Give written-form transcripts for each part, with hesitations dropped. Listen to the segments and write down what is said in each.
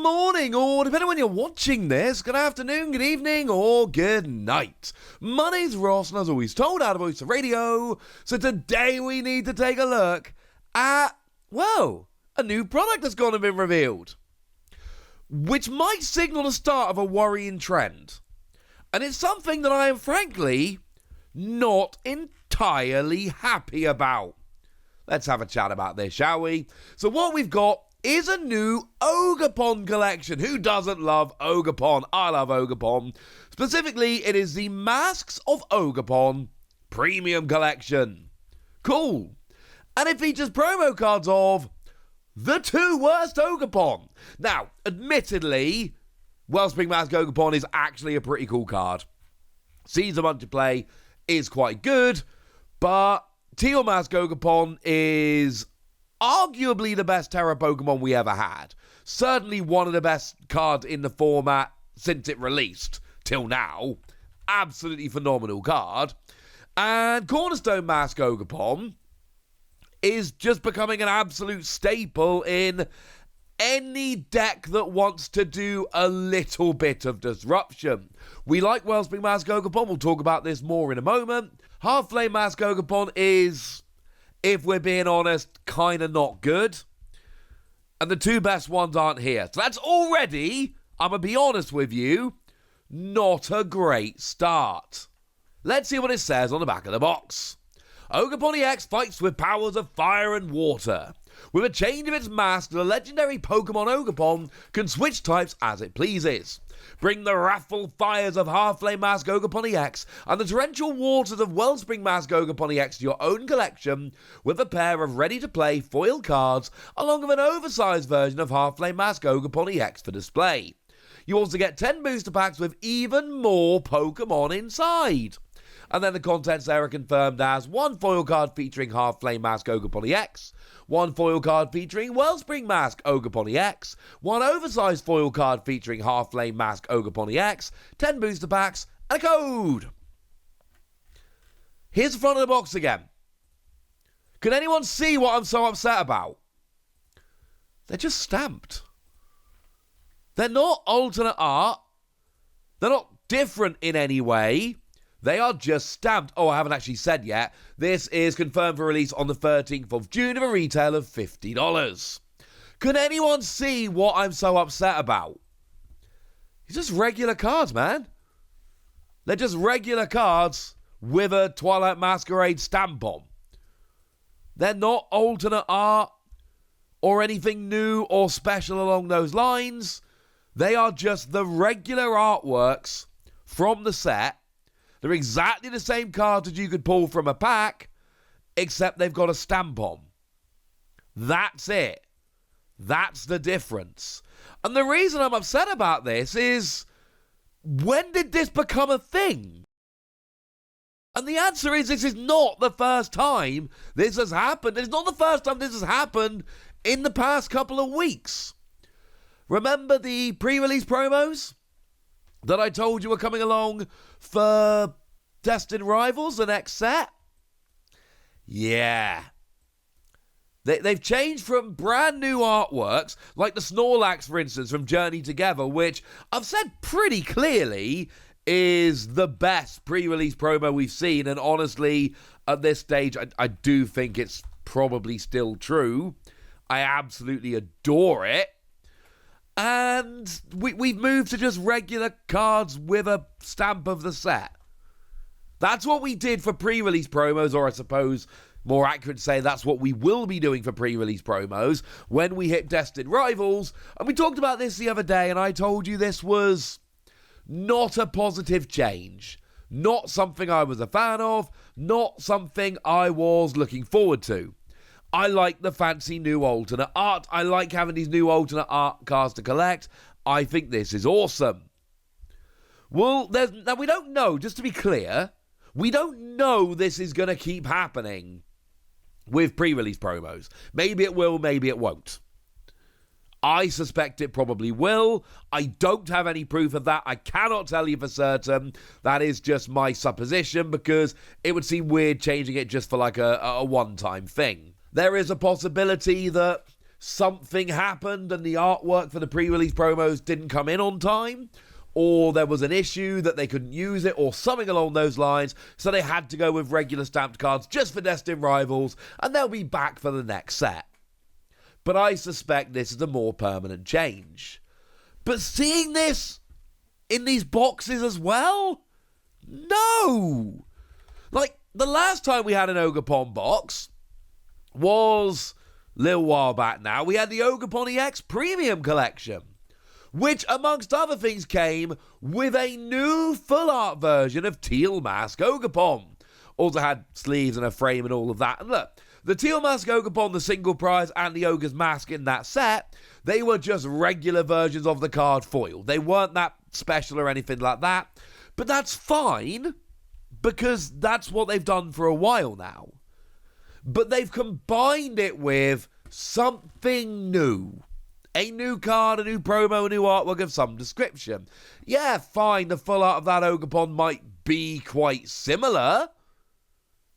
morning, or depending on when you're watching this, good afternoon, good evening, or good night. My name's Ross, and as always told, out of Voice of Radio. So today we need to take a look at, well, a new product that's gone and been revealed, which might signal the start of a worrying trend. And it's something that I am frankly not entirely happy about. Let's have a chat about this, shall we? So what we've got is a new Ogerpon collection. Who doesn't love Ogerpon? I love Ogerpon. Specifically, it is the Masks of Ogerpon Premium Collection. Cool. And it features promo cards of the two worst Ogapon. Now, admittedly, Wellspring Mask Ogapon is actually a pretty cool card. Sees a bunch of play, is quite good, but Teal Mask Ogapon is arguably the best Terra Pokemon we ever had. Certainly one of the best cards in the format since it released till now. Absolutely phenomenal card. And Cornerstone Mask Ogapon is just becoming an absolute staple in any deck that wants to do a little bit of disruption. We like Wellspring Mask Ogapon. We'll talk about this more in a moment. Half Flame Mask Ogapon is, if we're being honest, kind of not good. And the two best ones aren't here. So that's already, I'm going to be honest with you, not a great start. Let's see what it says on the back of the box. Ogapon EX fights with powers of fire and water. With a change of its mask, the legendary Pokemon Ogapon can switch types as it pleases. Bring the wrathful fires of Half-Flame Mask Ogapon EX and the torrential waters of Wellspring Mask Ogapon EX to your own collection with a pair of ready-to-play foil cards along with an oversized version of Half-Flame Mask Ogapon EX for display. You also get 10 booster packs with even more Pokemon inside. And then the contents there are confirmed as one foil card featuring Half-Flame Mask Ogapon EX, one foil card featuring Wellspring Mask Ogapon EX, one oversized foil card featuring Half-Flame Mask Ogapon EX, 10 booster packs, and a code. Here's the front of the box again. Can anyone see what I'm so upset about? They're just stamped. They're not alternate art. They're not different in any way. They are just stamped. Oh, I haven't actually said yet. This is confirmed for release on the 13th of June at a retail of $50. Can anyone see what I'm so upset about? It's just regular cards, man. They're just regular cards with a Twilight Masquerade stamp on. They're not alternate art or anything new or special along those lines. They are just the regular artworks from the set. They're exactly the same cards that you could pull from a pack, except they've got a stamp on. That's it. That's the difference. And the reason I'm upset about this is, when did this become a thing? And the answer is, this is not the first time this has happened. It's not the first time this has happened in the past couple of weeks. Remember the pre-release promos that I told you were coming along for Destined Rivals, the next set? Yeah. They've changed from brand new artworks, like the Snorlax, for instance, from Journey Together, which I've said pretty clearly is the best pre-release promo we've seen, and honestly, at this stage, I do think it's probably still true. I absolutely adore it. And we've moved to just regular cards with a stamp of the set. That's what we did for pre-release promos, or I suppose more accurate to say that's what we will be doing for pre-release promos when we hit Destined Rivals. And we talked about this the other day, and I told you this was not a positive change. Not something I was a fan of, not something I was looking forward to. I like the fancy new alternate art. I like having these new alternate art cards to collect. I think this is awesome. Well, now we don't know, just to be clear, we don't know this is going to keep happening with pre-release promos. Maybe it will, maybe it won't. I suspect it probably will. I don't have any proof of that. I cannot tell you for certain. That is just my supposition, because it would seem weird changing it just for like a one-time thing. There is a possibility that something happened and the artwork for the pre-release promos didn't come in on time, or there was an issue that they couldn't use it, or something along those lines, so they had to go with regular stamped cards just for Destined Rivals, and they'll be back for the next set. But I suspect this is a more permanent change. But seeing this in these boxes as well? No! Like, the last time we had an Ogerpon box was a little while back now. We had the Ogapon EX Premium Collection, which, amongst other things, came with a new full art version of Teal Mask Ogapon. Also had sleeves and a frame and all of that. And look, the Teal Mask Ogapon, the single prize, and the Ogre's Mask in that set, they were just regular versions of the card foil. They weren't that special or anything like that. But that's fine, because that's what they've done for a while now. But they've combined it with something new. A new card, a new promo, a new artwork of some description. Yeah, fine, the full art of that Ogapon might be quite similar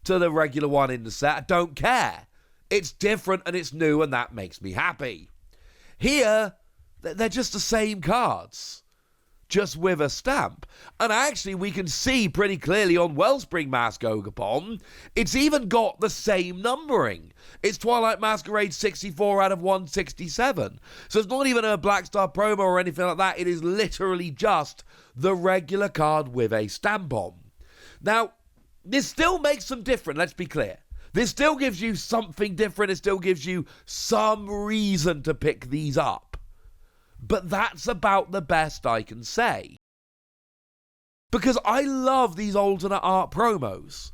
to the regular one in the set. I don't care. It's different and it's new, and that makes me happy. Here, they're just the same cards, just with a stamp. And actually, we can see pretty clearly on Wellspring Mask Ogapon, it's even got the same numbering. It's Twilight Masquerade 64 out of 167. So it's not even a Black Star promo or anything like that. It is literally just the regular card with a stamp on. Now, this still makes them different, let's be clear. This still gives you something different. It still gives you some reason to pick these up. But that's about the best I can say. Because I love these alternate art promos.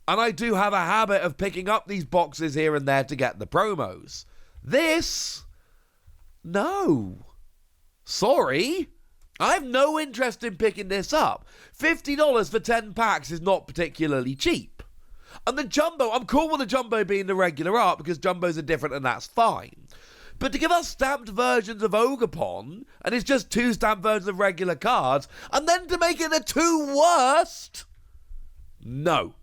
And I do have a habit of picking up these boxes here and there to get the promos. This? No. Sorry. I have no interest in picking this up. $50 for 10 packs is not particularly cheap. And the Jumbo, I'm cool with the Jumbo being the regular art because Jumbos are different and that's fine. But to give us stamped versions of Ogapon, and it's just 2 stamped versions of regular cards, and then to make it the 2 worst? No.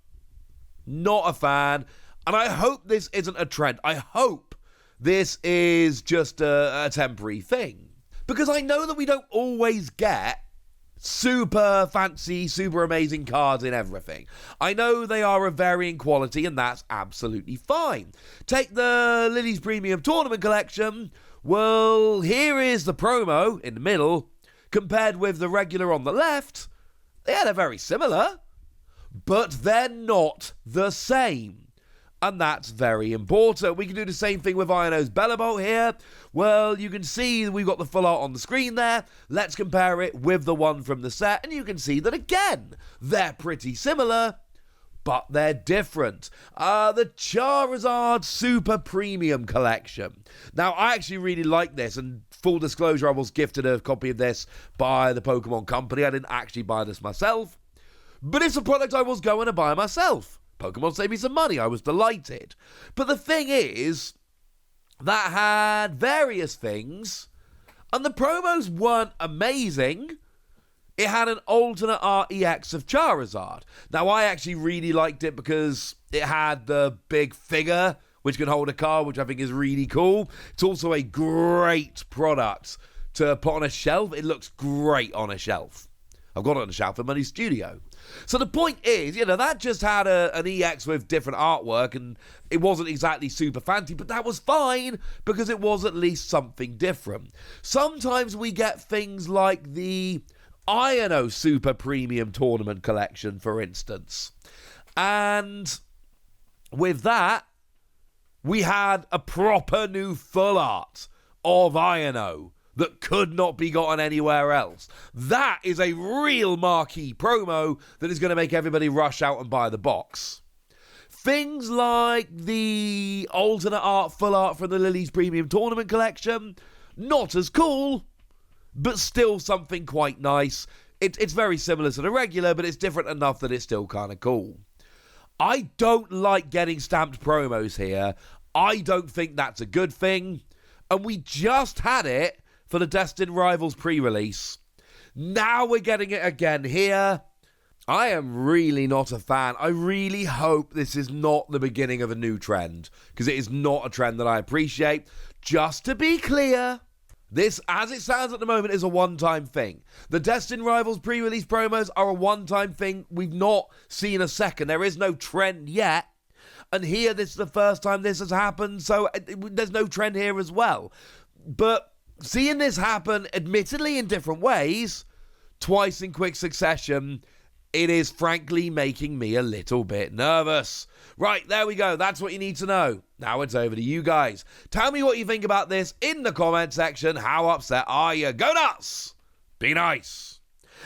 Not a fan. And I hope this isn't a trend. I hope this is just a temporary thing. Because I know that we don't always get super fancy, super amazing cards in everything. I know they are of varying quality, and that's absolutely fine. Take the Lily's Premium Tournament Collection. Well, here is the promo in the middle, compared with the regular on the left. Yeah, they're very similar, but they're not the same. And that's very important. We can do the same thing with Iono's Bellabolt here. Well, you can see we've got the full art on the screen there. Let's compare it with the one from the set. And you can see that, again, they're pretty similar, but they're different. The Charizard Super Premium Collection. Now, I actually really like this. And full disclosure, I was gifted a copy of this by the Pokémon Company. I didn't actually buy this myself. But it's a product I was going to buy myself. Pokemon saved me some money. I was delighted. But the thing is, that had various things, and the promos weren't amazing. It had an alternate art EX of Charizard. Now, I actually really liked it because it had the big figure, which can hold a card, which I think is really cool. It's also a great product to put on a shelf. It looks great on a shelf. I've got it on the shelf in my new studio. So the point is, that just had an EX with different artwork, and it wasn't exactly super fancy, but that was fine because it was at least something different. Sometimes we get things like the Iono Super Premium Tournament Collection, for instance. And with that, we had a proper new full art of Iono that could not be gotten anywhere else. That is a real marquee promo that is going to make everybody rush out and buy the box. Things like the alternate art, full art from the Lily's Premium Tournament Collection, not as cool, but still something quite nice. It's very similar to the regular, but it's different enough that it's still kind of cool. I don't like getting stamped promos here. I don't think that's a good thing. And we just had it for the Destined Rivals pre-release. Now we're getting it again here. I am really not a fan. I really hope this is not the beginning of a new trend, because it is not a trend that I appreciate. just to be clear, this, as it sounds at the moment, is a one-time thing. The Destined Rivals pre-release promos are a one-time thing. We've not seen a second. There is no trend yet. And here, this is the first time this has happened, so there's no trend here as well. But seeing this happen, admittedly in different ways, twice in quick succession, it is frankly making me a little bit nervous. Right, there we go. That's what you need to know. Now it's over to you guys. Tell me what you think about this in the comment section. How upset are you? Go nuts! Be nice.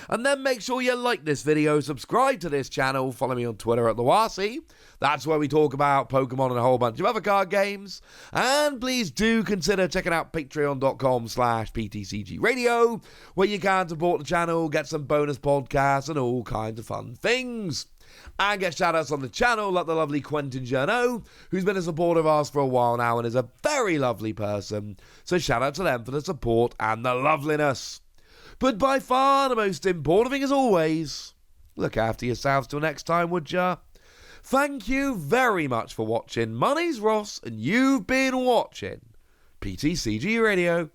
And then make sure you like this video, subscribe to this channel, follow me on Twitter at Lawasi. That's where we talk about Pokemon and a whole bunch of other card games. And please do consider checking out patreon.com/PTCG Radio, where you can support the channel, get some bonus podcasts and all kinds of fun things. And get shout-outs on the channel like the lovely Quentin Journeau, who's been a supporter of ours for a while now and is a very lovely person. So shout out to them for the support and the loveliness. But by far the most important thing, as always, look after yourselves till next time, would ya? Thank you very much for watching. My name's Ross, and you've been watching PTCG Radio.